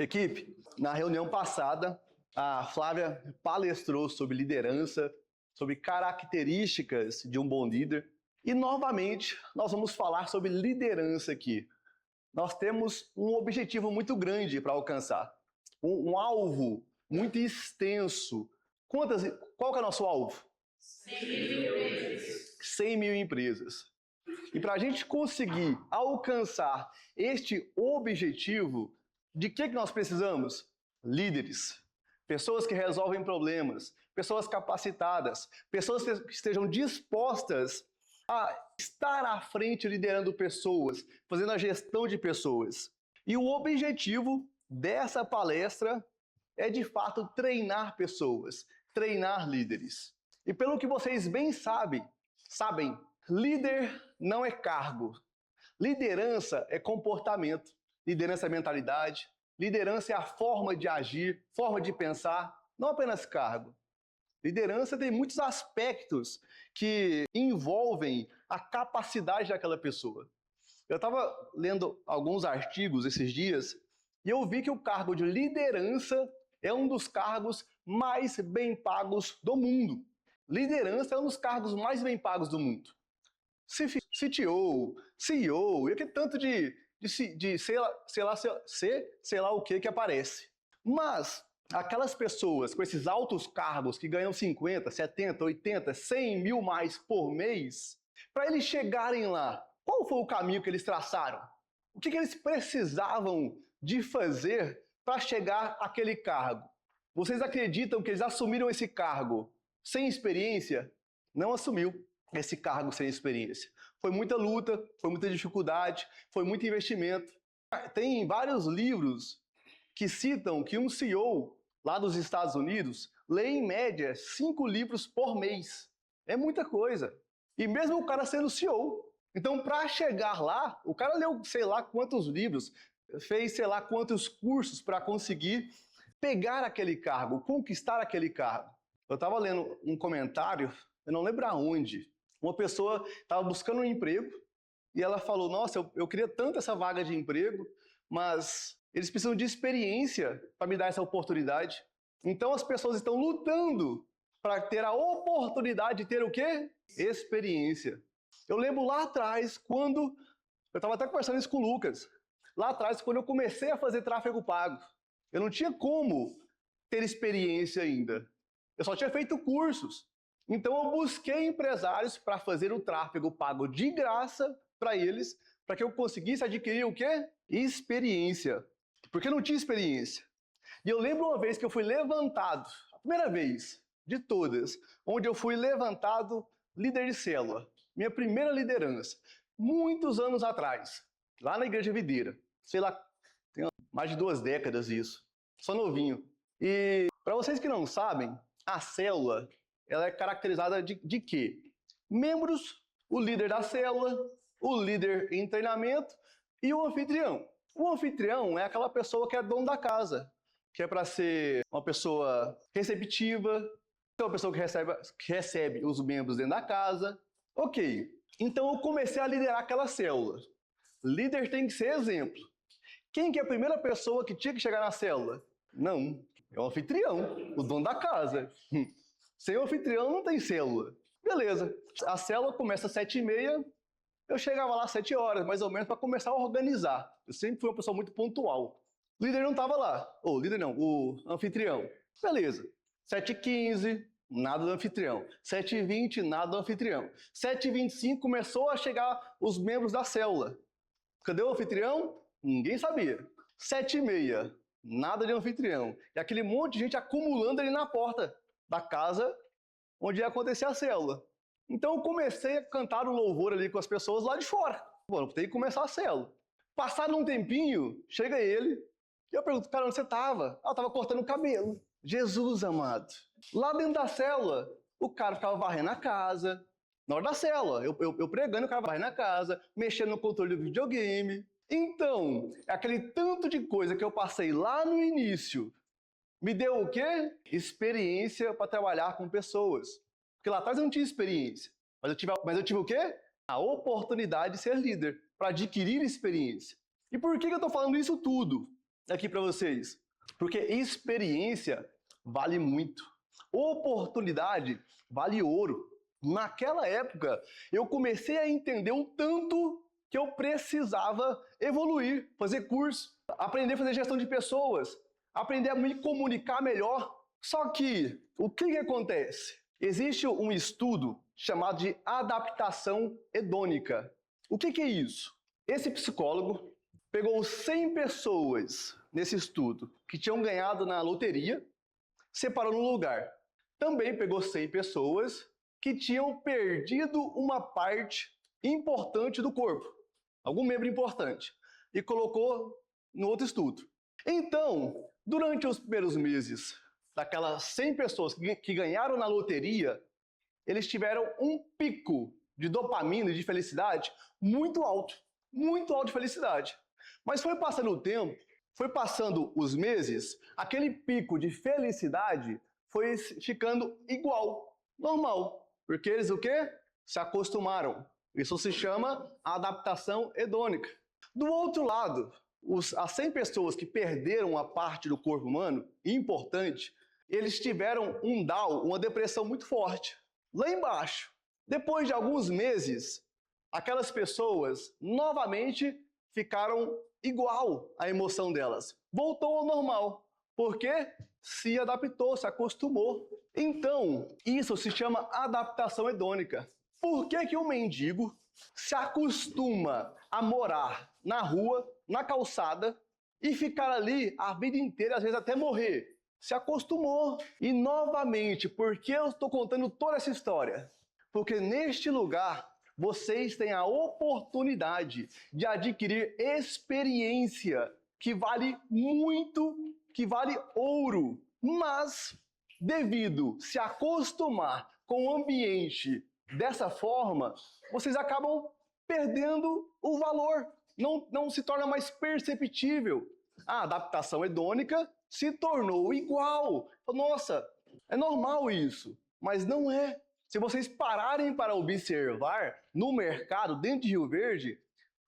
Equipe, na reunião passada, a Flávia palestrou sobre liderança, sobre características de um bom líder. E, novamente, nós vamos falar sobre liderança aqui. Nós temos um objetivo muito grande para alcançar, um alvo muito extenso. Qual que é o nosso alvo? 100.000 empresas. 100.000 empresas. E para a gente conseguir alcançar este objetivo, de que nós precisamos? Líderes. Pessoas que resolvem problemas, pessoas capacitadas, pessoas que estejam dispostas a estar à frente liderando pessoas, fazendo a gestão de pessoas. E o objetivo dessa palestra é, de fato, treinar pessoas, treinar líderes. E pelo que vocês bem sabem, líder não é cargo. Liderança é comportamento, liderança é mentalidade, liderança é a forma de agir, forma de pensar, não apenas cargo. Liderança tem muitos aspectos que envolvem a capacidade daquela pessoa. Eu estava lendo alguns artigos esses dias e eu vi que o cargo de liderança é um dos cargos mais bem pagos do mundo. Liderança é um dos cargos mais bem pagos do mundo. CTO, CEO, e aquele tanto de sei lá o que aparece. Mas aquelas pessoas com esses altos cargos que ganham 50, 70, 80, 100 mil mais por mês, para eles chegarem lá, qual foi o caminho que eles traçaram? O que eles precisavam de fazer para chegar àquele cargo? Vocês acreditam que eles assumiram esse cargo sem experiência? Não assumiu esse cargo sem experiência. Foi muita luta, foi muita dificuldade, foi muito investimento. Tem vários livros que citam que um CEO lá dos Estados Unidos lê em média 5 livros por mês. É muita coisa. E mesmo o cara sendo CEO. Então, para chegar lá, o cara leu sei lá quantos livros, fez sei lá quantos cursos para conseguir pegar aquele cargo, conquistar aquele cargo. Eu estava lendo um comentário, eu não lembro aonde, uma pessoa estava buscando um emprego e ela falou, nossa, eu queria tanto essa vaga de emprego, mas eles precisam de experiência para me dar essa oportunidade. Então as pessoas estão lutando para ter a oportunidade de ter o quê? Experiência. Eu lembro lá atrás, quando... Eu estava até conversando isso com o Lucas. Lá atrás, quando eu comecei a fazer tráfego pago, eu não tinha como ter experiência ainda. Eu só tinha feito cursos. Então eu busquei empresários para fazer o tráfego pago de graça para eles, para que eu conseguisse adquirir o quê? Experiência. Porque eu não tinha experiência. E eu lembro uma vez que eu fui levantado, a primeira vez de todas, onde eu fui levantado líder de célula. Minha primeira liderança. Muitos anos atrás, lá na Igreja Videira. Sei lá, tem mais de 2 décadas isso. Sou novinho. E para vocês que não sabem, a célula, ela é caracterizada de quê? Membros, o líder da célula, o líder em treinamento e o anfitrião. O anfitrião é aquela pessoa que é dono da casa, que é para ser uma pessoa receptiva, uma pessoa que recebe os membros dentro da casa. Ok, então eu comecei a liderar aquela célula. Líder tem que ser exemplo. Quem que é a primeira pessoa que tinha que chegar na célula? Não, é o anfitrião, o dono da casa. Sem o anfitrião não tem célula. Beleza, a célula começa às 7h30, eu chegava lá às 7 horas, mais ou menos, para começar a organizar. Eu sempre fui uma pessoa muito pontual. O líder não estava lá. O líder não, o anfitrião. Beleza, 7h15, nada do anfitrião. 7h20, nada do anfitrião. 7h25 começou a chegar os membros da célula. Cadê o anfitrião? Ninguém sabia. 7h30, nada de anfitrião. E aquele monte de gente acumulando ali na porta da casa onde ia acontecer a célula. Então eu comecei a cantar o louvor ali com as pessoas lá de fora. Bom, tem que começar a célula. Passado um tempinho, chega ele e eu pergunto, cara, onde você estava? Ah, eu estava cortando o cabelo. Jesus amado. Lá dentro da célula, o cara ficava varrendo a casa. Na hora da célula, eu pregando, o cara varrendo a casa, mexendo no controle do videogame. Então, aquele tanto de coisa que eu passei lá no início me deu o quê? Experiência para trabalhar com pessoas. Porque lá atrás eu não tinha experiência. Mas eu tive o quê? A oportunidade de ser líder, para adquirir experiência. E por que eu estou falando isso tudo? aqui para vocês? Porque experiência vale muito. Oportunidade vale ouro. Naquela época, eu comecei a entender o tanto que eu precisava evoluir, fazer curso, aprender a fazer gestão de pessoas, aprender a me comunicar melhor. Só que, o que acontece? Existe um estudo chamado de adaptação hedônica. O que é isso? Esse psicólogo pegou 100 pessoas nesse estudo que tinham ganhado na loteria, separou num lugar. Também pegou 100 pessoas que tinham perdido uma parte importante do corpo, algum membro importante, e colocou no outro estudo. Então, durante os primeiros meses daquelas 100 pessoas que ganharam na loteria, eles tiveram um pico de dopamina e de felicidade muito alto de felicidade. Mas foi passando o tempo, foi passando os meses, aquele pico de felicidade foi ficando igual, normal. Porque eles o quê? Se acostumaram. Isso se chama adaptação hedônica. Do outro lado, as 100 pessoas que perderam a parte do corpo humano, importante, eles tiveram um down, uma depressão muito forte. Lá embaixo, depois de alguns meses, aquelas pessoas novamente ficaram igual à emoção delas. Voltou ao normal. Porque se adaptou, se acostumou. Então, isso se chama adaptação hedônica. Por que o mendigo se acostuma a morar na rua, na calçada, e ficar ali a vida inteira, às vezes até morrer? Se acostumou. E novamente, por que eu estou contando toda essa história? Porque neste lugar, vocês têm a oportunidade de adquirir experiência que vale muito, que vale ouro. Mas, devido se acostumar com o ambiente dessa forma, vocês acabam perdendo o valor. Não se torna mais perceptível. A adaptação hedônica se tornou igual. Nossa, é normal isso. Mas não é. Se vocês pararem para observar no mercado, dentro de Rio Verde,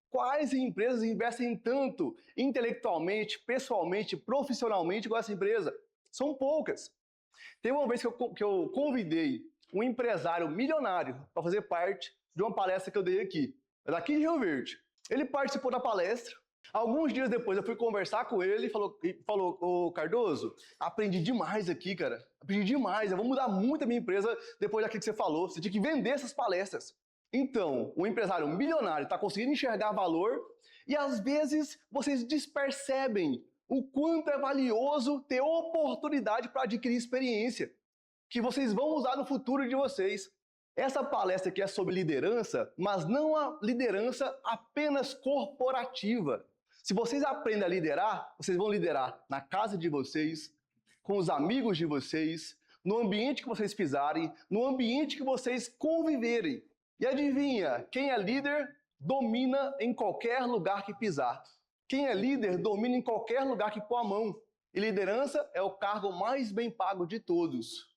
quais empresas investem tanto intelectualmente, pessoalmente, profissionalmente com essa empresa? São poucas. Teve uma vez que eu convidei um empresário milionário para fazer parte de uma palestra que eu dei aqui, daqui de Rio Verde. Ele participou da palestra. Alguns dias depois eu fui conversar com ele e falou: ô Cardoso, aprendi demais aqui, cara. Aprendi demais, eu vou mudar muito a minha empresa depois daquilo que você falou. Você tinha que vender essas palestras. Então, o empresário milionário está conseguindo enxergar valor e às vezes vocês despercebem o quanto é valioso ter oportunidade para adquirir experiência, que vocês vão usar no futuro de vocês. Essa palestra aqui é sobre liderança, mas não a liderança apenas corporativa. Se vocês aprendem a liderar, vocês vão liderar na casa de vocês, com os amigos de vocês, no ambiente que vocês pisarem, no ambiente que vocês conviverem. E adivinha, quem é líder domina em qualquer lugar que pisar. Quem é líder domina em qualquer lugar que pôr a mão. E liderança é o cargo mais bem pago de todos.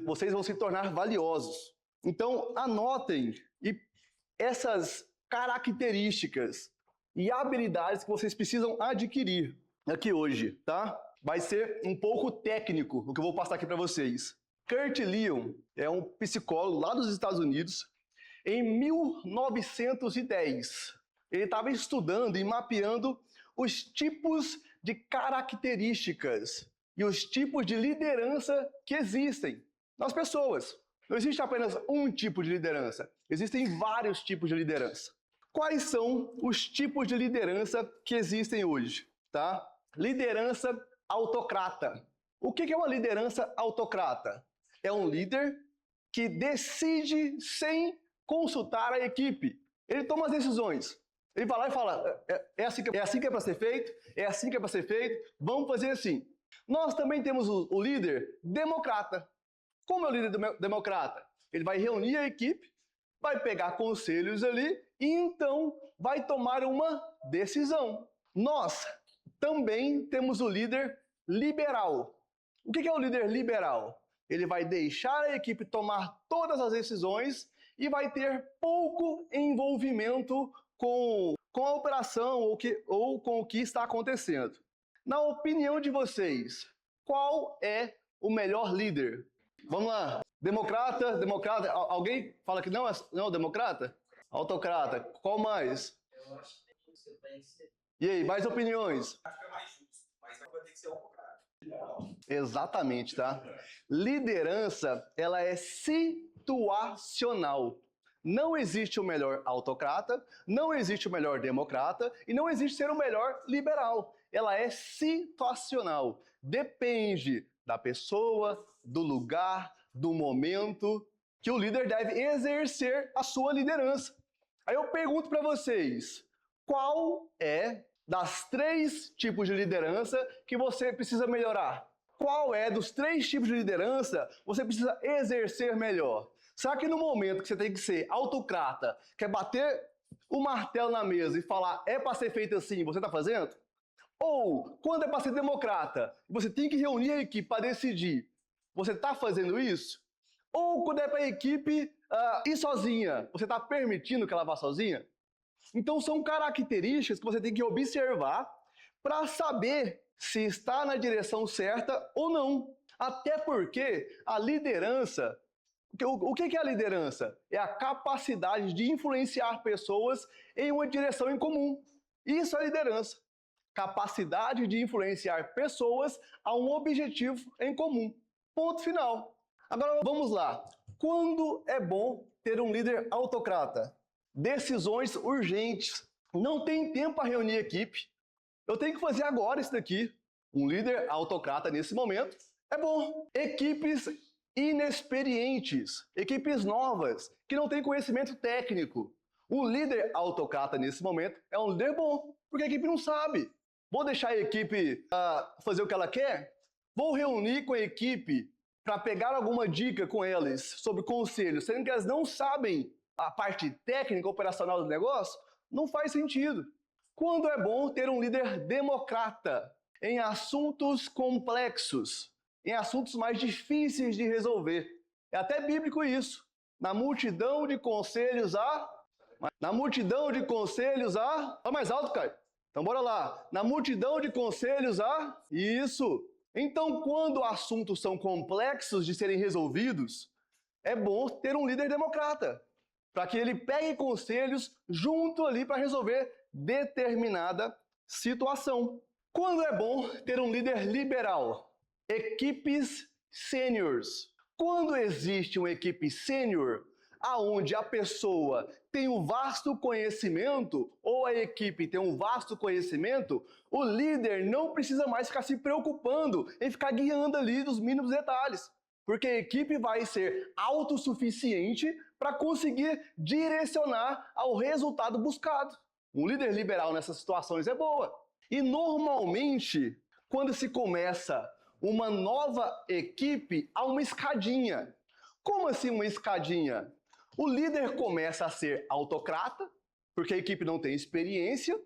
Vocês vão se tornar valiosos. Então, anotem essas características e habilidades que vocês precisam adquirir aqui hoje, tá? Vai ser um pouco técnico o que eu vou passar aqui para vocês. Kurt Lewin é um psicólogo lá dos Estados Unidos. Em 1910, ele estava estudando e mapeando os tipos de características e os tipos de liderança que existem nas pessoas. Não existe apenas um tipo de liderança, existem vários tipos de liderança. Quais são os tipos de liderança que existem hoje? Tá? Liderança autocrata. O que é uma liderança autocrata? É um líder que decide sem consultar a equipe. Ele toma as decisões. Ele vai lá e fala, é assim que é para ser feito, é assim que é para ser feito, vamos fazer assim. Nós também temos o líder democrata. Como é o líder democrata? Ele vai reunir a equipe, vai pegar conselhos ali e então vai tomar uma decisão. Nós também temos o líder liberal. O que é o líder liberal? Ele vai deixar a equipe tomar todas as decisões e vai ter pouco envolvimento com a operação ou com o que está acontecendo. Na opinião de vocês, qual é o melhor líder? Vamos lá. Democrata, democrata. Alguém fala que não é democrata? Autocrata. Qual mais? Eu acho que você tem que ser. E aí, mais opiniões? Acho que é mais justo, mas vai ter que ser o contrário. Exatamente, tá? Liderança, ela é situacional. Não existe o melhor autocrata, não existe o melhor democrata e não existe ser o melhor liberal. Ela é situacional. Depende da pessoa, do lugar, do momento que o líder deve exercer a sua liderança. Aí eu pergunto para vocês, qual é das 3 tipos de liderança que você precisa melhorar? Qual é dos 3 tipos de liderança você precisa exercer melhor? Será que no momento que você tem que ser autocrata, quer bater o martelo na mesa e falar é para ser feito assim, você está fazendo? Ou quando é para ser democrata, você tem que reunir a equipe para decidir, você está fazendo isso? Ou quando é para a equipe ir sozinha, você está permitindo que ela vá sozinha? Então são características que você tem que observar para saber se está na direção certa ou não. Até porque a liderança, o que é a liderança? É a capacidade de influenciar pessoas em uma direção em comum. Isso é liderança. Capacidade de influenciar pessoas a um objetivo em comum. Ponto final. Agora vamos lá. Quando é bom ter um líder autocrata? Decisões urgentes. Não tem tempo para reunir equipe. Eu tenho que fazer agora isso daqui. Um líder autocrata nesse momento é bom. Equipes inexperientes, equipes novas, que não têm conhecimento técnico. O líder autocrata nesse momento é um líder bom, porque a equipe não sabe. Vou deixar a equipe fazer o que ela quer? Vou reunir com a equipe para pegar alguma dica com eles sobre conselhos, sendo que elas não sabem a parte técnica operacional do negócio? Não faz sentido. Quando é bom ter um líder democrata em assuntos complexos, em assuntos mais difíceis de resolver. É até bíblico isso. Na multidão de conselhos há... Fala mais alto, Caio. Então bora lá. Na multidão de conselhos há... Isso. Então, quando assuntos são complexos de serem resolvidos, é bom ter um líder democrata, para que ele pegue conselhos junto ali para resolver determinada situação. Quando é bom ter um líder liberal? Equipes sêniores. Quando existe uma equipe sênior, aonde a pessoa tem um vasto conhecimento, ou a equipe tem um vasto conhecimento, o líder não precisa mais ficar se preocupando em ficar guiando ali dos mínimos detalhes, porque a equipe vai ser autossuficiente para conseguir direcionar ao resultado buscado. Um líder liberal nessas situações é boa. E normalmente, quando se começa uma nova equipe, há uma escadinha. Como assim uma escadinha? O líder começa a ser autocrata, porque a equipe não tem experiência,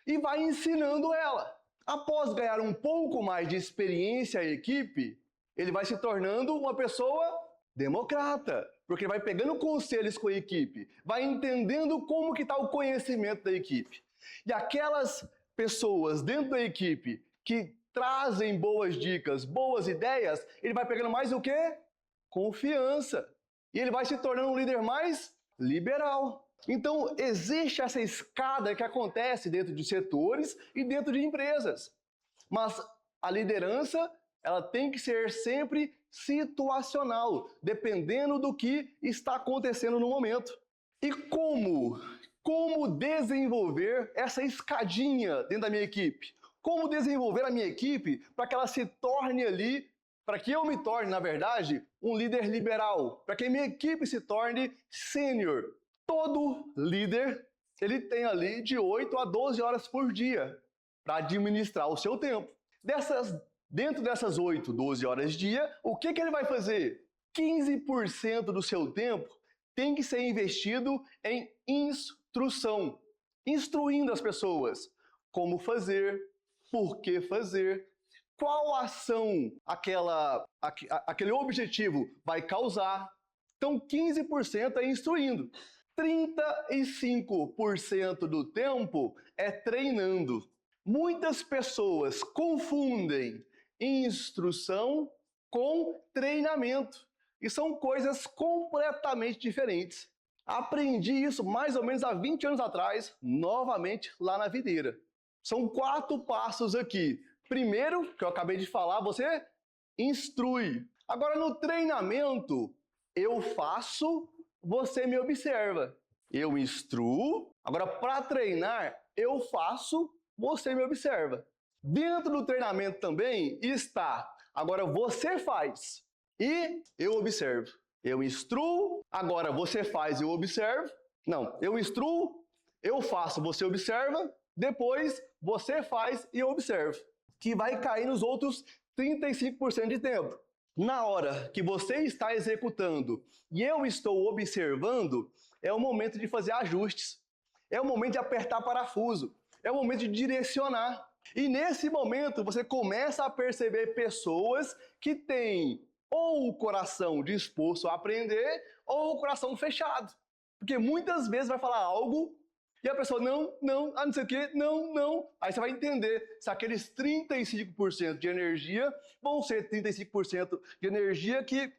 e vai ensinando ela. Após ganhar um pouco mais de experiência a equipe, ele vai se tornando uma pessoa democrata, porque vai pegando conselhos com a equipe, vai entendendo como que está o conhecimento da equipe. E aquelas pessoas dentro da equipe que trazem boas dicas, boas ideias, ele vai pegando mais o quê? Confiança. E ele vai se tornando um líder mais liberal. Então, existe essa escada que acontece dentro de setores e dentro de empresas. Mas a liderança, ela tem que ser sempre situacional, dependendo do que está acontecendo no momento. E como desenvolver essa escadinha dentro da minha equipe? Como desenvolver a minha equipe para que ela se torne ali, para que eu me torne, na verdade, um líder liberal, para que a minha equipe se torne sênior. Todo líder, ele tem ali de 8 a 12 horas por dia para administrar o seu tempo. Dentro dessas 8, 12 horas dia, o que ele vai fazer? 15% do seu tempo tem que ser investido em instrução, instruindo as pessoas como fazer, por que fazer, qual ação aquele objetivo vai causar. Então, 15% é instruindo. 35% do tempo é treinando. Muitas pessoas confundem instrução com treinamento. E são coisas completamente diferentes. Aprendi isso mais ou menos há 20 anos atrás, novamente lá na videira. São 4 passos aqui. Primeiro, que eu acabei de falar, você instrui. Agora no treinamento, eu faço, você me observa. Eu instruo. Agora para treinar, eu faço, você me observa. Dentro do treinamento também está, agora você faz e eu observo. Eu instruo, agora você faz e eu observo. Não, eu instruo, eu faço, você observa, depois você faz e eu observo. Que vai cair nos outros 35% de tempo. Na hora que você está executando e eu estou observando, é o momento de fazer ajustes. É o momento de apertar parafuso. É o momento de direcionar. E nesse momento você começa a perceber pessoas que têm ou o coração disposto a aprender ou o coração fechado. Porque muitas vezes vai falar algo e a pessoa não, não sei o quê, não. Aí você vai entender se aqueles 35% de energia vão ser 35% de energia que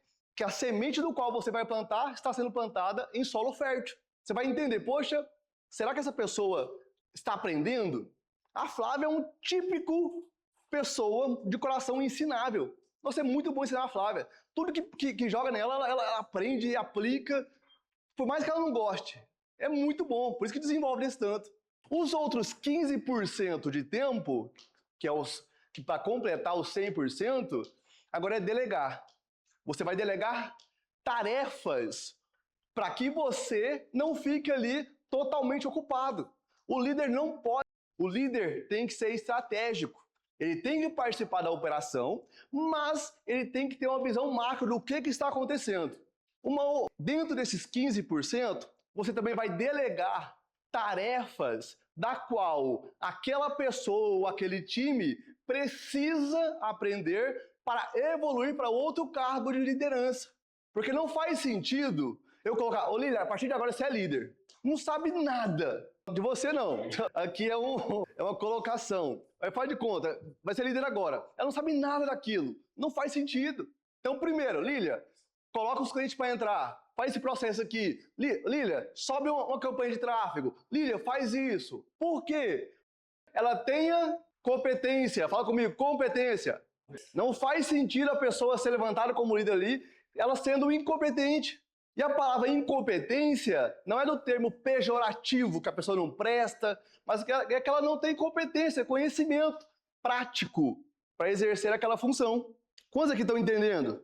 a semente do qual você vai plantar está sendo plantada em solo fértil. Você vai entender, poxa, será que essa pessoa está aprendendo? A Flávia é um típico pessoa de coração ensinável. Você é muito bom ensinar a Flávia. Tudo que joga nela, ela aprende e aplica, por mais que ela não goste. É muito bom, por isso que desenvolve desse tanto. Os outros 15% de tempo, que para completar os 100%, agora é delegar. Você vai delegar tarefas para que você não fique ali totalmente ocupado. O líder não pode, o líder tem que ser estratégico. Ele tem que participar da operação, mas ele tem que ter uma visão macro do que está acontecendo. Dentro desses 15%, você também vai delegar tarefas da qual aquela pessoa ou aquele time precisa aprender para evoluir para outro cargo de liderança. Porque não faz sentido eu colocar, ô líder, a partir de agora você é líder. Não sabe nada de você não. Aqui é uma colocação. Aí faz de conta, vai ser líder agora. Ela não sabe nada daquilo. Não faz sentido. Então, primeiro, Lília, coloca os clientes para entrar. Faz esse processo aqui. Lília, sobe uma campanha de tráfego. Lília, faz isso. Por quê? Ela tenha competência. Fala comigo, competência. Não faz sentido a pessoa ser levantada como líder ali, ela sendo incompetente. E a palavra incompetência não é do termo pejorativo, que a pessoa não presta, mas é que ela não tem competência, conhecimento prático para exercer aquela função. Quantos aqui estão entendendo?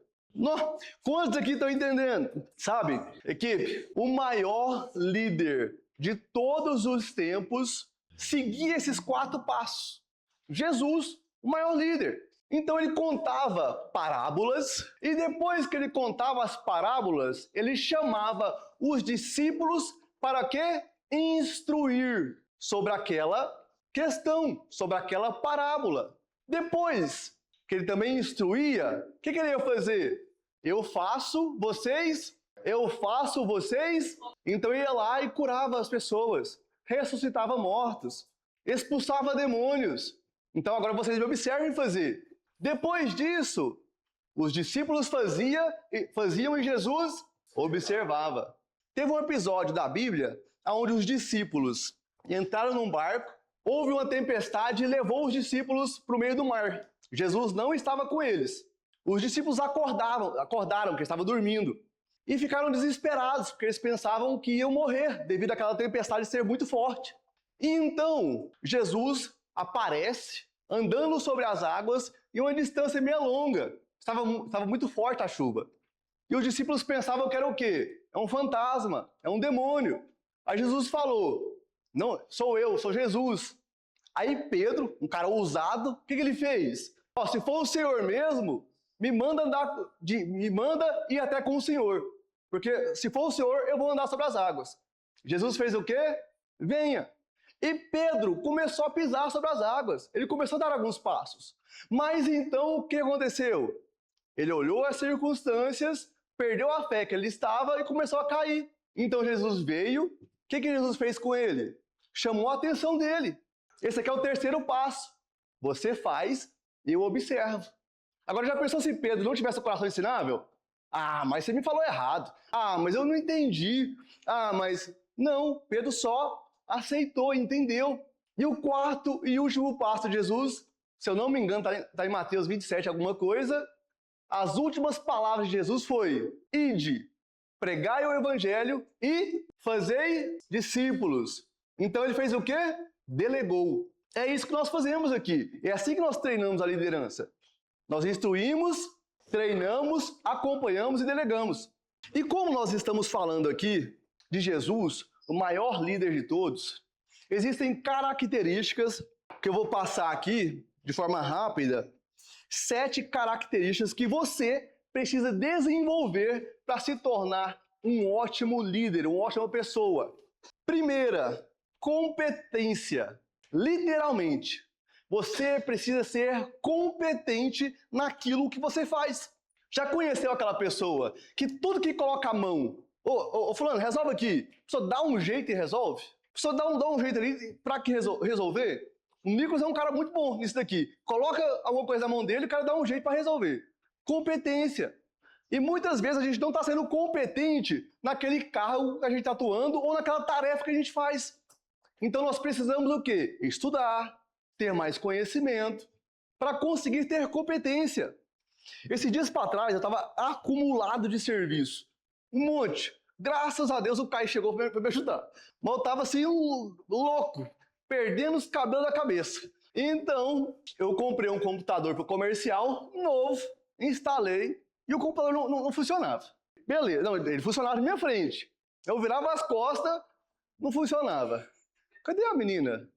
Quantos aqui estão entendendo? Sabe, equipe, o maior líder de todos os tempos seguia esses 4 passos. Jesus, o maior líder. Então ele contava parábolas e depois que ele contava as parábolas, ele chamava os discípulos para quê? Instruir sobre aquela questão, sobre aquela parábola. Depois que ele também instruía, o que ele ia fazer? Eu faço, vocês. Então ele ia lá e curava as pessoas, ressuscitava mortos, expulsava demônios. Então agora vocês me observem fazer. Depois disso, os discípulos faziam e Jesus observava. Teve um episódio da Bíblia onde os discípulos entraram num barco, houve uma tempestade e levou os discípulos para o meio do mar. Jesus não estava com eles. Os discípulos acordaram porque estavam dormindo, e ficaram desesperados, porque eles pensavam que iam morrer devido àquela tempestade ser muito forte. E então, Jesus aparece andando sobre as águas em uma distância meio longa. Estava muito forte a chuva. E os discípulos pensavam que era o quê? É um fantasma, é um demônio. Aí Jesus falou, não, sou eu, sou Jesus. Aí Pedro, um cara ousado, o que ele fez? Se for o Senhor mesmo, me manda ir até com o Senhor. Porque se for o Senhor, eu vou andar sobre as águas. Jesus fez o quê? Venha. E Pedro começou a pisar sobre as águas. Ele começou a dar alguns passos. Mas então o que aconteceu? Ele olhou as circunstâncias, perdeu a fé que ele estava e começou a cair. Então Jesus veio. O que Jesus fez com ele? Chamou a atenção dele. Esse aqui é o terceiro passo. Você faz e eu observo. Agora, já pensou se Pedro não tivesse o coração ensinável? Ah, mas você me falou errado. Ah, mas eu não entendi. Ah, mas... Não, Pedro só aceitou, entendeu. E o quarto e último passo de Jesus, se eu não me engano, está em Mateus 27, alguma coisa. As últimas palavras de Jesus foi: ide, pregai o evangelho e fazei discípulos. Então ele fez o quê? Delegou. É isso que nós fazemos aqui. É assim que nós treinamos a liderança. Nós instruímos, treinamos, acompanhamos e delegamos. E como nós estamos falando aqui de Jesus, o maior líder de todos, existem características que eu vou passar aqui de forma rápida, 7 características que você precisa desenvolver para se tornar um ótimo líder, uma ótima pessoa. Primeira, competência. Literalmente, você precisa ser competente naquilo que você faz. Já conheceu aquela pessoa que tudo que coloca a mão, ô fulano, resolve aqui, só dá um jeito e resolve? Só dá um jeito ali para que resolver? O Nicolas é um cara muito bom nisso daqui. Coloca alguma coisa na mão dele, o cara dá um jeito para resolver. Competência. E muitas vezes a gente não está sendo competente naquele cargo que a gente está atuando ou naquela tarefa que a gente faz. Então nós precisamos o quê? Estudar, ter mais conhecimento, para conseguir ter competência. Esses dias para trás eu estava acumulado de serviço. Um monte. Graças a Deus o Caio chegou para me ajudar. Mas eu estava assim, louco, perdendo os cabelos da cabeça. Então, eu comprei um computador para o comercial novo, instalei, e o computador não funcionava. Beleza, não, ele funcionava na minha frente. Eu virava as costas, não funcionava. Cadê a menina?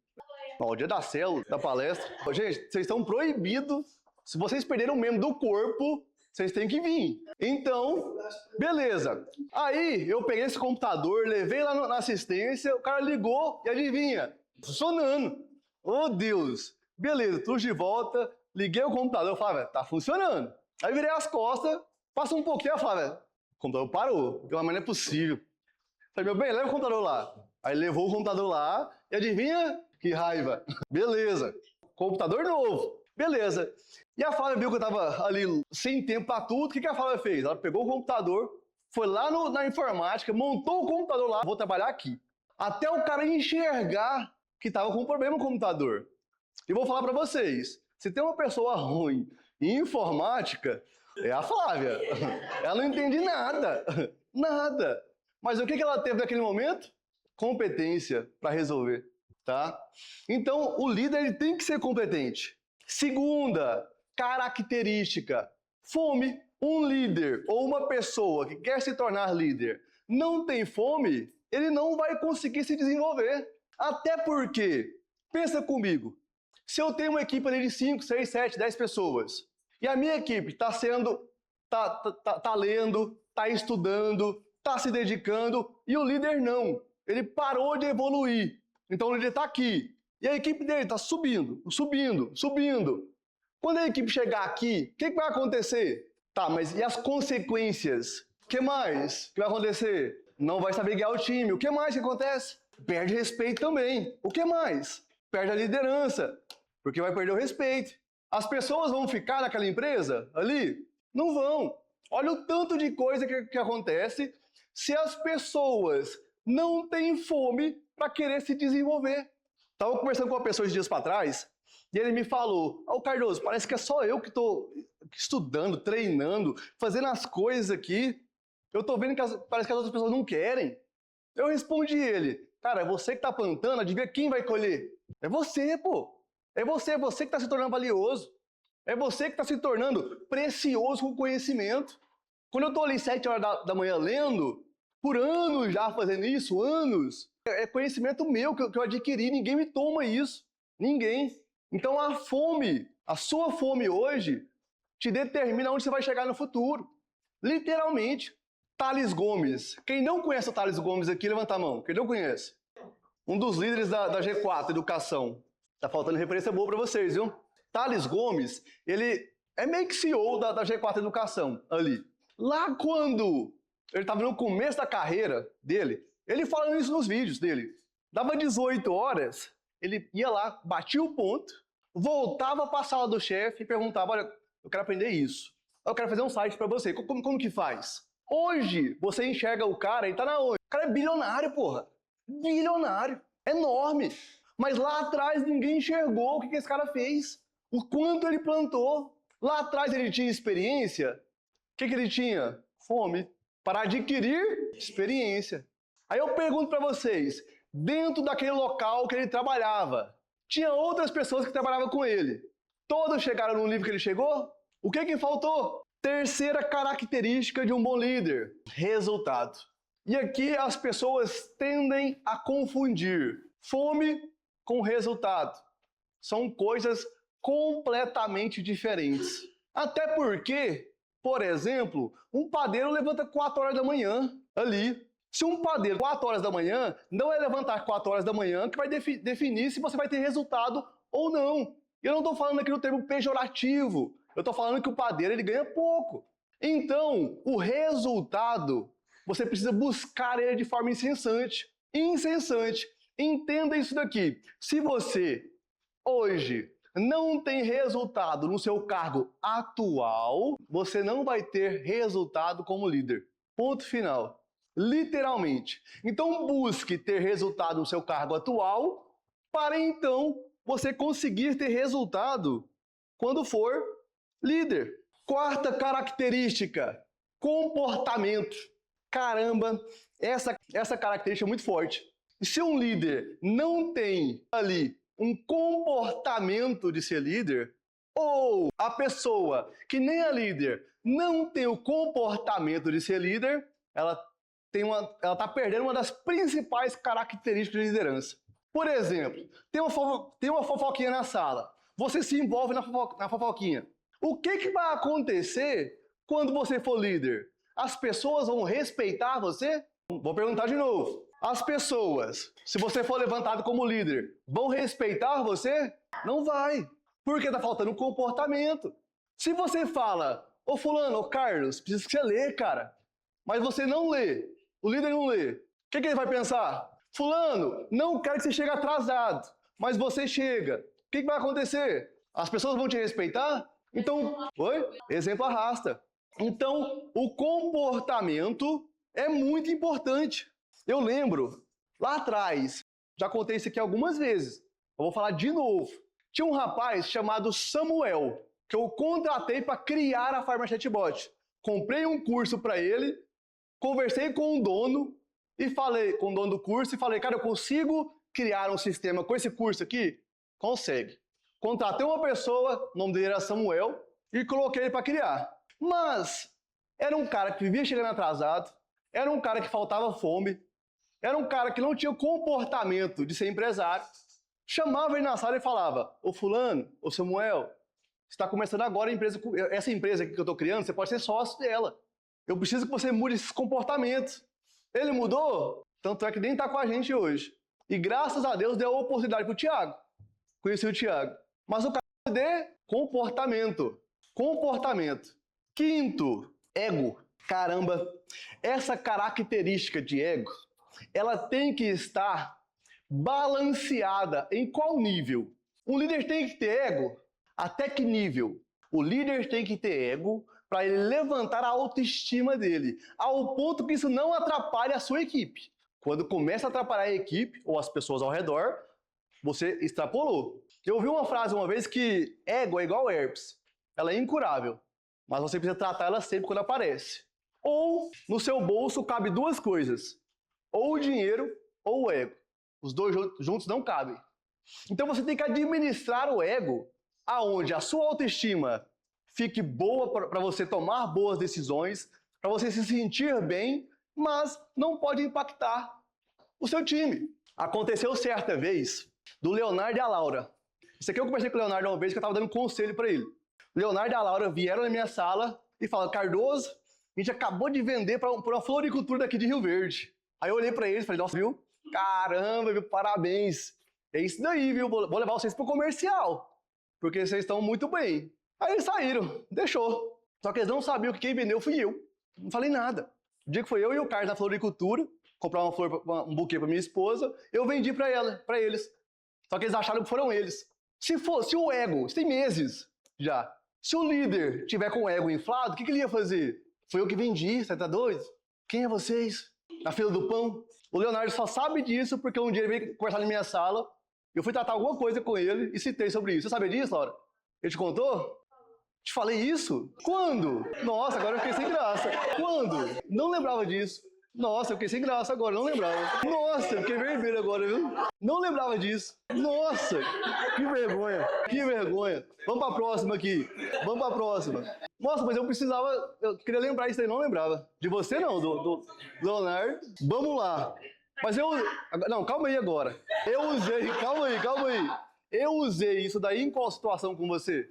O dia da célula, da palestra. Gente, vocês estão proibidos. Se vocês perderam um membro do corpo, vocês têm que vir. Então, beleza. Aí, eu peguei esse computador, levei lá na assistência, o cara ligou e adivinha? Funcionando. Oh, Deus. Beleza, trouxe de volta, liguei o computador, Flávia, tá funcionando. Aí virei as costas, passou um pouquinho, a Flávia, o computador parou. Mas não é possível. Falei, meu bem, leva o computador lá. Aí levou o computador lá e adivinha? Que raiva. Beleza. Computador novo. Beleza. E a Flávia viu que eu tava ali sem tempo pra tudo. O que a Flávia fez? Ela pegou o computador, foi lá na informática, montou o computador lá. Vou trabalhar aqui. Até o cara enxergar que tava com problema no computador. E vou falar pra vocês. Se tem uma pessoa ruim em informática, é a Flávia. Ela não entende nada. Nada. Mas o que ela teve naquele momento? Competência para resolver, tá? Então, o líder ele tem que ser competente. Segunda característica, fome. Um líder ou uma pessoa que quer se tornar líder não tem fome, ele não vai conseguir se desenvolver. Até porque, pensa comigo, se eu tenho uma equipe ali de 5, 6, 7, 10 pessoas, e a minha equipe está lendo, está estudando, está se dedicando, e o líder não. Ele parou de evoluir. Então o líder está aqui. E a equipe dele está subindo. Quando a equipe chegar aqui, o que vai acontecer? Tá, mas e as consequências? O que mais que vai acontecer? Não vai saber guiar o time. O que mais que acontece? Perde respeito também. O que mais? Perde a liderança, porque vai perder o respeito. As pessoas vão ficar naquela empresa ali? Não vão. Olha o tanto de coisa que acontece se as pessoas não têm fome para querer se desenvolver. Estava conversando com uma pessoa esses dias para trás e ele me falou: Cardoso, parece que é só eu que estou estudando, treinando, fazendo as coisas aqui. Eu estou vendo que parece que as outras pessoas não querem. Eu respondi ele: cara, é você que está plantando, adivinha quem vai colher? É você, pô. É você que está se tornando valioso. É você que está se tornando precioso com conhecimento. Quando eu estou ali 7 horas da manhã lendo, por anos já fazendo isso, anos, é conhecimento meu que eu adquiri, ninguém me toma isso. Ninguém. Então a fome, a sua fome hoje, te determina onde você vai chegar no futuro. Literalmente. Thales Gomes. Quem não conhece o Thales Gomes aqui, levanta a mão. Quem não conhece? Um dos líderes da G4 Educação. Tá faltando referência boa para vocês, viu? Thales Gomes, ele é meio que CEO da G4 Educação ali. Lá quando ele estava no começo da carreira dele, ele fala isso nos vídeos dele. Dava 18 horas, ele ia lá, batia o ponto, voltava para a sala do chefe e perguntava, olha, eu quero aprender isso. Eu quero fazer um site para você. Como que faz? Hoje, você enxerga o cara, ele tá na onde? O cara é bilionário, porra. Bilionário. Enorme. Mas lá atrás ninguém enxergou o que esse cara fez. O quanto ele plantou. Lá atrás ele tinha experiência. O que ele tinha? Fome. Para adquirir experiência. Aí eu pergunto para vocês, dentro daquele local que ele trabalhava, tinha outras pessoas que trabalhavam com ele. Todos chegaram no nível que ele chegou? O que faltou? Terceira característica de um bom líder: resultado. E aqui as pessoas tendem a confundir fome com resultado. São coisas completamente diferentes. Até porque, por exemplo, um padeiro levanta 4 horas da manhã ali. Se um padeiro 4 horas da manhã, não é levantar 4 horas da manhã que vai definir se você vai ter resultado ou não. Eu não estou falando aqui no termo pejorativo. Eu estou falando que o padeiro ele ganha pouco. Então, o resultado, você precisa buscar ele de forma incessante. Incessante. Entenda isso daqui. Se você, hoje, não tem resultado no seu cargo atual, você não vai ter resultado como líder. Ponto final. Literalmente. Então, busque ter resultado no seu cargo atual, para então você conseguir ter resultado quando for líder. Quarta característica, comportamento. Caramba, essa característica é muito forte. E se um líder não tem ali um comportamento de ser líder, ou a pessoa que nem é líder não tem o comportamento de ser líder, ela está perdendo uma das principais características de liderança. Por exemplo, tem uma fofoquinha na sala. Você se envolve na fofoquinha. O que vai acontecer quando você for líder? As pessoas vão respeitar você? Vou perguntar de novo. As pessoas, se você for levantado como líder, vão respeitar você? Não vai. Porque está faltando comportamento. Se você fala, ô fulano, ô Carlos, preciso que você lê, cara. Mas você não lê. O líder não lê. O que ele vai pensar? Fulano, não quero que você chegue atrasado. Mas você chega. O que vai acontecer? As pessoas vão te respeitar? Então, oi? Exemplo arrasta. Então, o comportamento é muito importante. Eu lembro, lá atrás, já contei isso aqui algumas vezes. Eu vou falar de novo. Tinha um rapaz chamado Samuel, que eu contratei para criar a Farma Chatbot. Comprei um curso para ele, conversei com o dono e falei, com o dono do curso, e falei, cara, eu consigo criar um sistema com esse curso aqui? Consegue. Contratei uma pessoa, o nome dele era Samuel, e coloquei ele para criar. Mas era um cara que vivia chegando atrasado, era um cara que faltava fome, era um cara que não tinha o comportamento de ser empresário. Chamava ele na sala e falava, ô fulano, ô Samuel, você está começando agora a empresa, essa empresa aqui que eu estou criando, você pode ser sócio dela. Eu preciso que você mude esses comportamentos. Ele mudou? Tanto é que nem está com a gente hoje. E graças a Deus deu a oportunidade para o Thiago. Conheci o Thiago. Mas o cara de comportamento. Comportamento. Quinto, ego. Caramba, essa característica de ego, ela tem que estar balanceada. Em qual nível? Um líder tem que ter ego? Até que nível? O líder tem que ter ego para ele levantar a autoestima dele, ao ponto que isso não atrapalhe a sua equipe. Quando começa a atrapalhar a equipe ou as pessoas ao redor, você extrapolou. Eu ouvi uma frase uma vez que ego é igual herpes. Ela é incurável, mas você precisa tratar ela sempre quando aparece. Ou no seu bolso cabe duas coisas, ou o dinheiro ou o ego. Os dois juntos não cabem. Então você tem que administrar o ego aonde a sua autoestima fique boa para você tomar boas decisões, para você se sentir bem, mas não pode impactar o seu time. Aconteceu certa vez do Leonardo e a Laura. Isso aqui eu conversei com o Leonardo uma vez que eu estava dando conselho para ele. O Leonardo e a Laura vieram na minha sala e falaram, Cardoso, a gente acabou de vender para uma floricultura daqui de Rio Verde. Aí eu olhei para eles e falei, nossa, viu? Caramba, viu? Parabéns. É isso daí, viu? Vou levar vocês para o comercial, porque vocês estão muito bem. Aí eles saíram, deixou. Só que eles não sabiam que quem vendeu fui eu. Não falei nada. O dia que foi eu e o Carlos na floricultura, comprar uma flor, um buquê para minha esposa, eu vendi para eles. Só que eles acharam que foram eles. Se o ego, isso tem meses já. Se o líder tiver com o ego inflado, o que ele ia fazer? Foi eu que vendi, você tá doido? Quem é vocês? Na fila do pão? O Leonardo só sabe disso porque um dia ele veio conversar na minha sala, eu fui tratar alguma coisa com ele e citei sobre isso. Você sabia disso, Laura? Ele te contou? Te falei isso? Quando? Nossa, agora eu fiquei sem graça. Quando? Não lembrava disso. Nossa, eu fiquei sem graça agora, não lembrava. Nossa, eu fiquei vermelho agora, viu? Não lembrava disso. Nossa, que vergonha, que vergonha. Vamos pra próxima aqui. Vamos pra próxima. Nossa, mas eu queria lembrar isso aí, não lembrava. De você não, do Leonardo. Vamos lá. Mas não, calma aí agora. Calma aí. Eu usei isso daí em qual situação com você?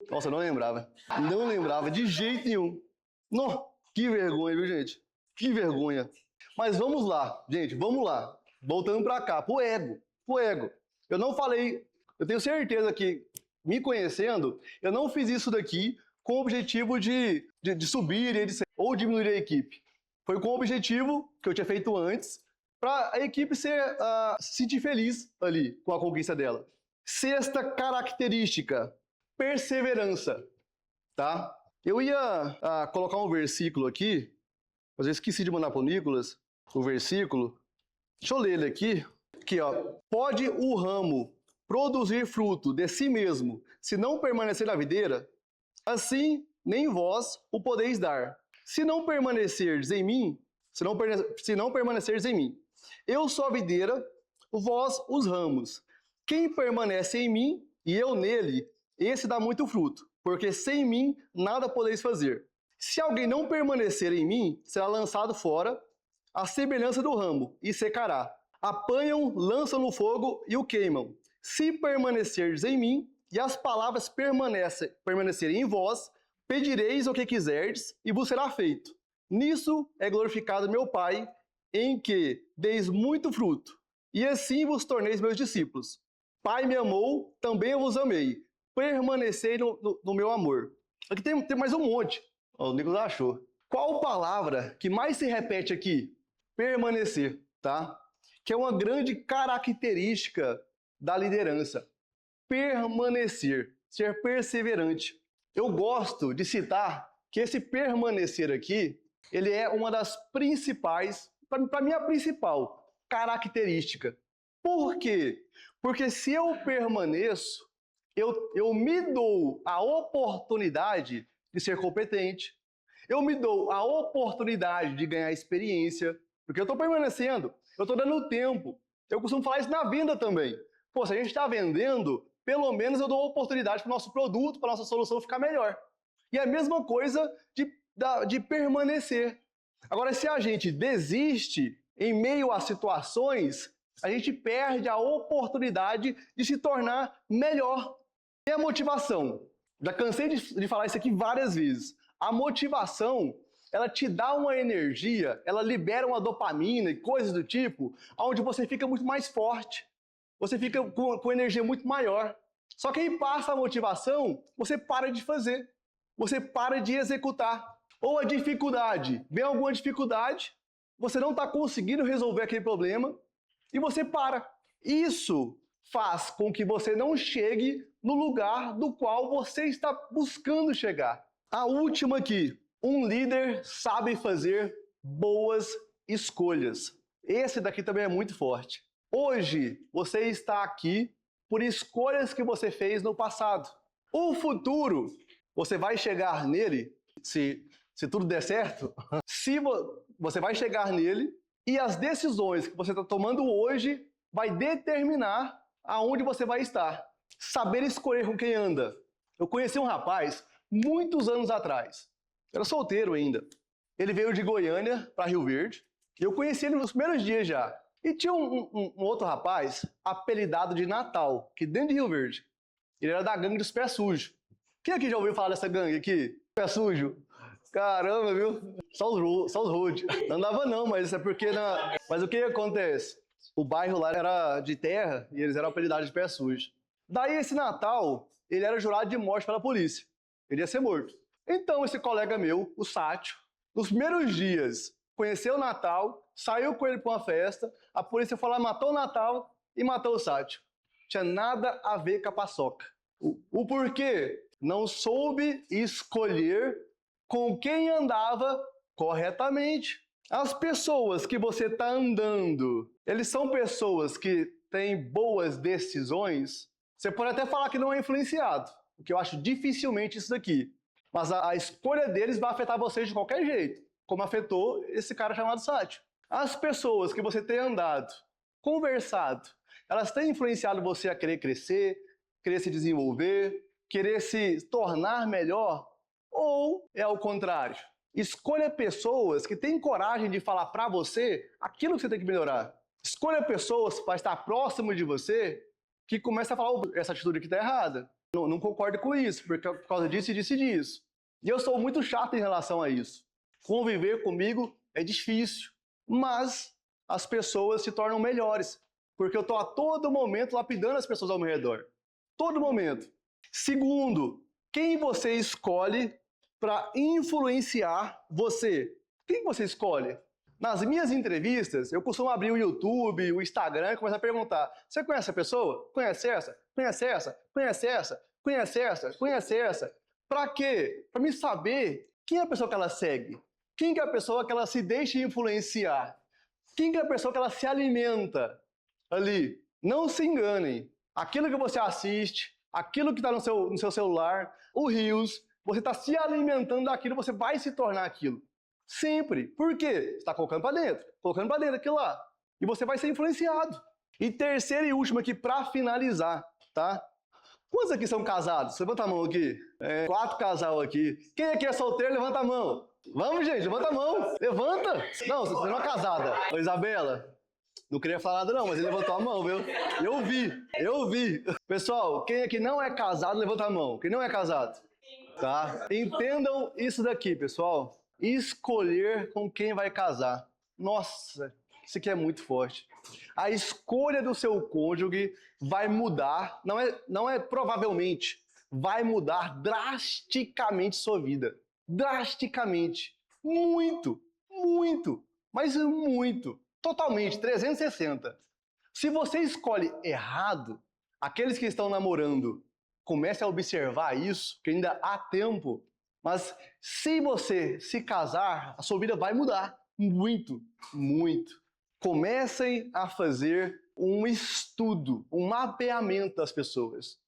Nossa, eu não lembrava. Não lembrava de jeito nenhum. Não, que vergonha, viu, gente? Que vergonha. Mas vamos lá, gente, vamos lá. Voltando pra cá, pro ego. Eu não falei, eu tenho certeza que, me conhecendo, eu não fiz isso daqui com o objetivo de subir ou diminuir a equipe. Foi com o objetivo que eu tinha feito antes, para a equipe se sentir feliz ali com a conquista dela. Sexta característica. Perseverança, tá? Eu ia colocar um versículo aqui, mas eu esqueci de mandar para o Nicolas o versículo. Deixa eu ler ele aqui. Aqui, ó. Pode o ramo produzir fruto de si mesmo, se não permanecer na videira? Assim, nem vós o podeis dar. Se não permanecerdes em mim, eu sou a videira, vós os ramos. Quem permanece em mim e eu nele, esse dá muito fruto, porque sem mim nada podeis fazer. Se alguém não permanecer em mim, será lançado fora, à semelhança do ramo, e secará. Apanham, lançam no fogo e o queimam. Se permanecerdes em mim, e as palavras permanecerem em vós, pedireis o que quiserdes, e vos será feito. Nisso é glorificado meu Pai, em que deis muito fruto, e assim vos torneis meus discípulos. Pai me amou, também eu vos amei. Permanecei no meu amor. Aqui tem mais um monte. O Nicolas achou. Qual palavra que mais se repete aqui? Permanecer, tá? Que é uma grande característica da liderança. Permanecer, ser perseverante. Eu gosto de citar que esse permanecer aqui, ele é uma das principais, para mim a principal característica. Por quê? Porque se eu permaneço, eu me dou a oportunidade de ser competente, eu me dou a oportunidade de ganhar experiência, porque eu estou permanecendo, eu estou dando tempo. Eu costumo falar isso na venda também. Pô, se a gente está vendendo, pelo menos eu dou a oportunidade para o nosso produto, para a nossa solução ficar melhor. E é a mesma coisa de permanecer. Agora, se a gente desiste em meio a situações, a gente perde a oportunidade de se tornar melhor. E a motivação? Já cansei de falar isso aqui várias vezes. A motivação, ela te dá uma energia, ela libera uma dopamina e coisas do tipo, onde você fica muito mais forte. Você fica com energia muito maior. Só que aí passa a motivação, você para de fazer. Você para de executar. Ou a dificuldade. Vem alguma dificuldade, você não está conseguindo resolver aquele problema e você para. Isso faz com que você não chegue no lugar do qual você está buscando chegar. A última aqui. Um líder sabe fazer boas escolhas. Esse daqui também é muito forte. Hoje, você está aqui por escolhas que você fez no passado. O futuro, você vai chegar nele, se tudo der certo, você vai chegar nele e as decisões que você está tomando hoje vai determinar aonde você vai estar. Saber escolher com quem anda. Eu conheci um rapaz muitos anos atrás. Era solteiro ainda. Ele veio de Goiânia para Rio Verde. E eu conheci ele nos primeiros dias já. E tinha um outro rapaz apelidado de Natal, que dentro de Rio Verde. Ele era da gangue dos pés sujos. Quem aqui já ouviu falar dessa gangue aqui? Pé sujo? Caramba, viu? Só os road. Não andava não, mas isso é porque... Mas o que acontece? O bairro lá era de terra e eles eram apelidados de pé sujo. Daí esse Natal, ele era jurado de morte pela polícia. Ele ia ser morto. Então esse colega meu, o Sátio, nos primeiros dias, conheceu o Natal saiu com ele para uma festa, a polícia foi lá, matou o Natal e matou o Sátio. Tinha nada a ver com a paçoca. O porquê? Não soube escolher com quem andava corretamente. As pessoas que você está andando, eles são pessoas que têm boas decisões? Você pode até falar que não é influenciado, o que eu acho dificilmente isso daqui. Mas a escolha deles vai afetar vocês de qualquer jeito, como afetou esse cara chamado Sátio. As pessoas que você tem andado, conversado, elas têm influenciado você a querer crescer, querer se desenvolver, querer se tornar melhor? Ou é o contrário? Escolha pessoas que têm coragem de falar para você aquilo que você tem que melhorar. Escolha pessoas para estar próximo de você que começa a falar, oh, essa atitude aqui está errada. Não concordo com isso, porque por causa disso e disso e disso. E eu sou muito chato em relação a isso. Conviver comigo é difícil, mas as pessoas se tornam melhores, porque eu estou a todo momento lapidando as pessoas ao meu redor. Todo momento. Segundo, quem você escolhe para influenciar você? Quem você escolhe? Nas minhas entrevistas, eu costumo abrir o YouTube, o Instagram e começar a perguntar: você conhece essa pessoa? Conhece essa? Conhece essa? Conhece essa? Conhece essa? Conhece essa? Para quê? Para me saber quem é a pessoa que ela segue. Quem que é a pessoa que ela se deixa influenciar? Quem que é a pessoa que ela se alimenta ali? Não se enganem. Aquilo que você assiste, aquilo que está no seu celular, o Reels, você está se alimentando daquilo, você vai se tornar aquilo. Sempre. Por quê? Você está colocando para dentro aquilo lá. E você vai ser influenciado. E terceiro e último aqui, para finalizar, tá? Quantos aqui são casados? Levanta a mão aqui. 4 casal aqui. Quem aqui é solteiro, levanta a mão. Vamos, gente, levanta a mão. Levanta. Não, você não é casada. Ô, Isabela, não queria falar nada não, mas ele levantou a mão, viu? Eu vi. Pessoal, quem aqui não é casado, levanta a mão. Quem não é casado? Tá? Entendam isso daqui, pessoal. Escolher com quem vai casar. Nossa, isso aqui é muito forte. A escolha do seu cônjuge vai mudar, não é provavelmente, vai mudar drasticamente sua vida. Drasticamente. Muito, mas muito. Totalmente, 360. Se você escolhe errado, aqueles que estão namorando, comecem a observar isso, que ainda há tempo. Mas se você se casar, a sua vida vai mudar. Muito. Comecem a fazer um estudo, um mapeamento das pessoas.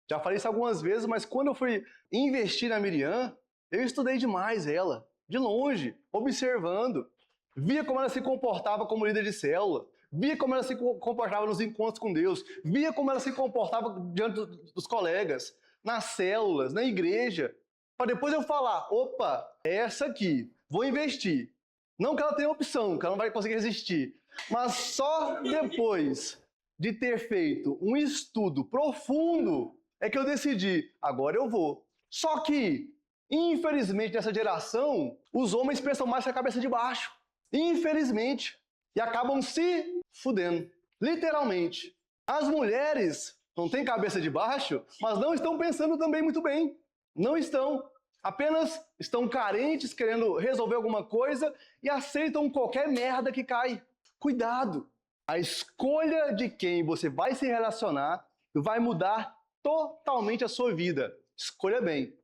Já falei isso algumas vezes, mas quando eu fui investir na Miriam, eu estudei demais ela, de longe, observando. Via como ela se comportava como líder de célula, via como ela se comportava nos encontros com Deus, via como ela se comportava diante dos colegas, nas células, na igreja. Para depois eu falar, opa, é essa aqui, vou investir. Não que ela tenha opção, que ela não vai conseguir resistir, mas só depois de ter feito um estudo profundo é que eu decidi, agora eu vou. Só que, infelizmente, nessa geração, os homens pensam mais com a cabeça de baixo. Infelizmente. E acabam se fudendo. Literalmente. As mulheres não têm cabeça de baixo, mas não estão pensando também muito bem. Não estão. Apenas estão carentes, querendo resolver alguma coisa e aceitam qualquer merda que cai. Cuidado! A escolha de quem você vai se relacionar vai mudar totalmente a sua vida. Escolha bem.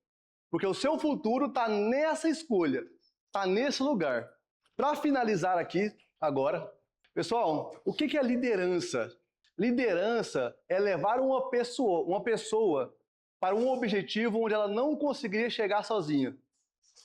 Porque o seu futuro está nessa escolha. Está nesse lugar. Para finalizar aqui, agora, pessoal, o que é liderança? Liderança é levar uma pessoa para um objetivo onde ela não conseguiria chegar sozinha.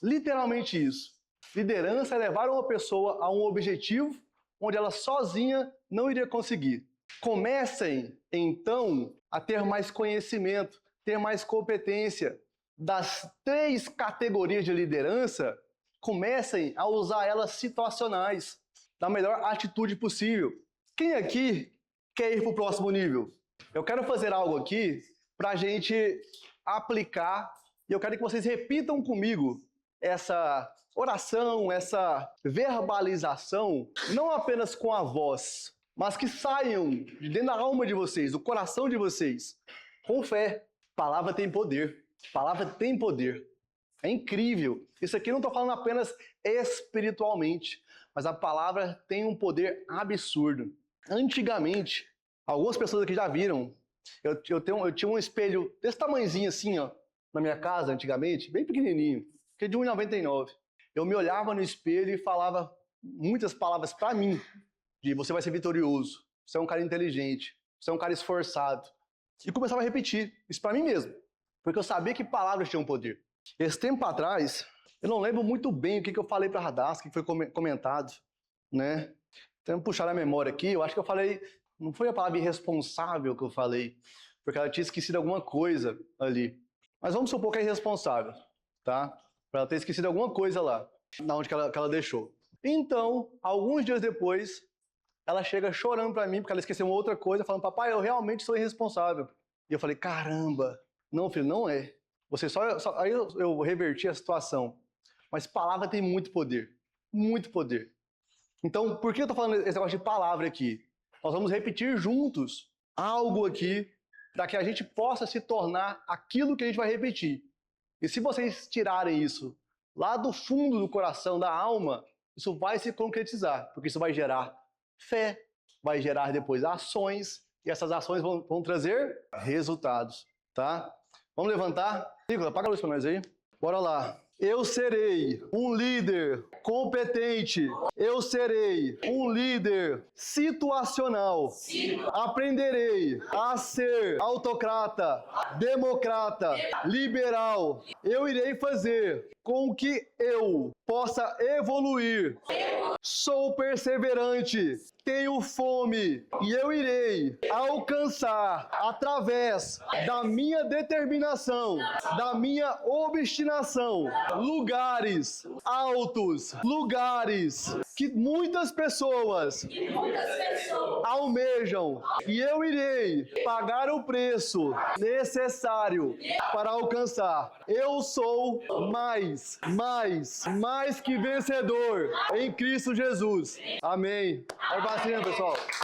Literalmente isso. Liderança é levar uma pessoa a um objetivo onde ela sozinha não iria conseguir. Comecem, então, a ter mais conhecimento, ter mais competência. Das 3 categorias de liderança, comecem a usar elas situacionais, da melhor atitude possível. Quem aqui quer ir para o próximo nível? Eu quero fazer algo aqui para a gente aplicar, e eu quero que vocês repitam comigo essa oração, essa verbalização, não apenas com a voz, mas que saiam de dentro da alma de vocês, do coração de vocês, com fé. Palavra tem poder. Palavra tem poder. É incrível. Isso aqui eu não estou falando apenas espiritualmente, mas a palavra tem um poder absurdo. Antigamente, algumas pessoas aqui já viram, eu tinha um espelho desse tamanhozinho assim, ó, na minha casa antigamente, bem pequenininho, que é de 1,99. Eu me olhava no espelho e falava muitas palavras para mim, de você vai ser vitorioso, você é um cara inteligente, você é um cara esforçado. E começava a repetir isso para mim mesmo, porque eu sabia que palavras tinham poder. Esse tempo atrás, eu não lembro muito bem o que eu falei para a Radassa, o que foi comentado, né? Então, puxar a memória aqui, eu acho que eu falei, não foi a palavra irresponsável que eu falei, porque ela tinha esquecido alguma coisa ali. Mas vamos supor que é irresponsável, tá? Para ela ter esquecido alguma coisa lá, na onde que ela deixou. Então, alguns dias depois, ela chega chorando para mim, porque ela esqueceu uma outra coisa, falando, papai, eu realmente sou irresponsável. E eu falei, caramba, não, filho, não é. Você aí eu reverti a situação. Mas palavra tem muito poder. Muito poder. Então, por que eu estou falando esse negócio de palavra aqui? Nós vamos repetir juntos algo aqui para que a gente possa se tornar aquilo que a gente vai repetir. E se vocês tirarem isso lá do fundo do coração, da alma, isso vai se concretizar, porque isso vai gerar fé, vai gerar depois ações, e essas ações vão trazer resultados, tá? Vamos levantar? Nicolas, apaga a luz para nós aí. Bora lá. Eu serei um líder competente. Eu serei um líder situacional. Aprenderei a ser autocrata, democrata, liberal. Eu irei fazer com que eu possa evoluir. Sou perseverante, tenho fome e eu irei alcançar através da minha determinação, da minha obstinação, lugares altos, lugares que muitas pessoas almejam, e eu irei pagar o preço necessário para alcançar. Eu sou mais que vencedor em Cristo Jesus. Amém. Vai pra cima, pessoal.